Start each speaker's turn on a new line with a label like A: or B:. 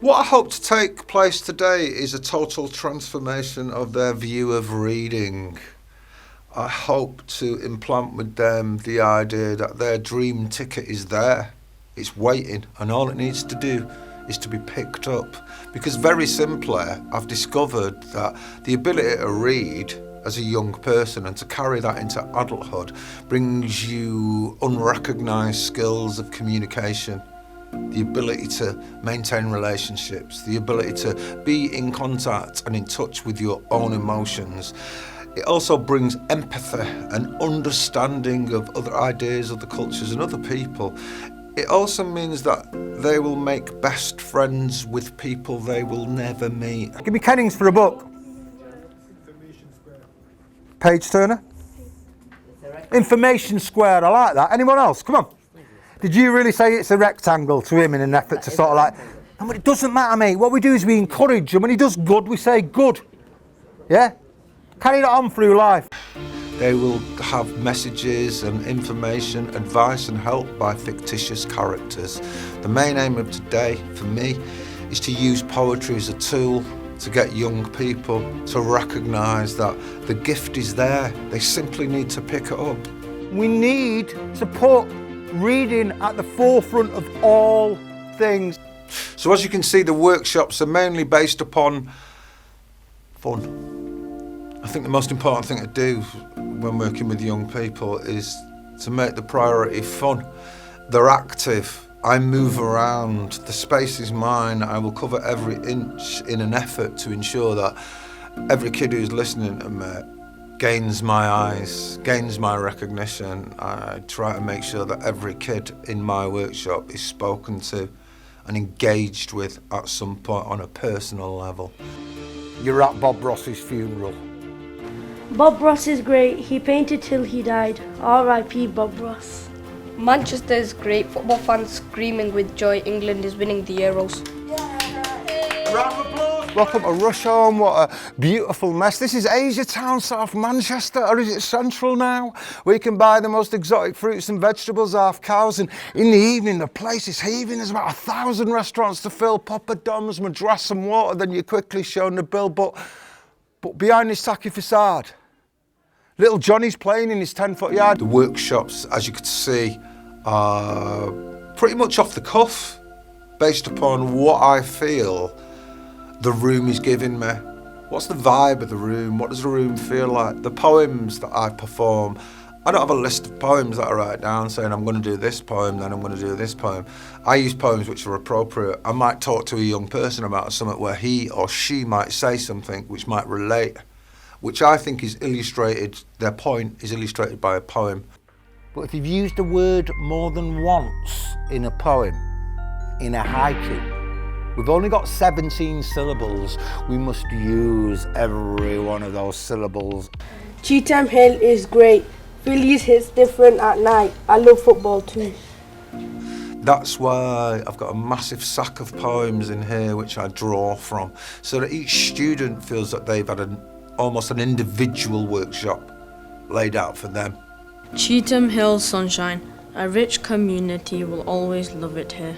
A: What I hope to take place today is a total transformation of their view of reading. I hope to implant with them the idea that their dream ticket is there, it's waiting, and all it needs to do is to be picked up. Because very simply, I've discovered that the ability to read as a young person and to carry that into adulthood brings you unrecognised skills of communication, the ability to maintain relationships, the ability to be in contact and in touch with your own emotions. It also brings empathy and understanding of other ideas, other cultures and other people. It also means that they will make best friends with people they will never meet.
B: Give me Kennings for a book. Page turner. Information square, I like that. Anyone else? Come on. Did you really say it's a rectangle to him in an effort to sort of like... No, but it doesn't matter, mate. What we do is we encourage him. When he does good, we say good. Yeah? Carry that on through life.
A: They will have messages and information, advice and help by fictitious characters. The main aim of today, for me, is to use poetry as a tool to get young people to recognise that the gift is there. They simply need to pick it up.
B: We need to put reading at the forefront of all things.
A: So as you can see, the workshops are mainly based upon fun. I think the most important thing to do when working with young people is to make the priority fun. They're active, I move around, the space is mine, I will cover every inch in an effort to ensure that every kid who's listening to me gains my eyes, gains my recognition. I try to make sure that every kid in my workshop is spoken to and engaged with at some point on a personal level.
B: You're at Bob Ross's funeral.
C: Bob Ross is great. He painted till he died. R.I.P. Bob Ross.
D: Manchester is great. Football fans screaming with joy. England is winning the Euros.
B: Round of applause. Welcome to Rusholme. What a beautiful mess. This is Asia Town, South Manchester, or is it Central now? We can buy the most exotic fruits and vegetables, half cows, and in the evening the place is heaving. There's about 1,000 restaurants to fill, poppadoms, madras and water, then you're quickly shown the bill. But behind this tacky facade, little Johnny's playing in his 10-foot yard.
A: The workshops, as you could see, are pretty much off the cuff, based upon what I feel the room is giving me. What's the vibe of the room? What does the room feel like? The poems that I perform, I don't have a list of poems that I write down saying I'm going to do this poem, then I'm going to do this poem. I use poems which are appropriate. I might talk to a young person about something where he or she might say something which might relate, which I think is illustrated, their point is illustrated by a poem.
B: But if you've used a word more than once in a poem, in a haiku, we've only got 17 syllables. We must use every one of those syllables.
C: Cheetham Hill is great. Phillies hits different at night. I love football too.
A: That's why I've got a massive sack of poems in here which I draw from, so that each student feels that they've had almost an individual workshop laid out for them.
E: Cheetham Hill sunshine. A rich community will always love it here.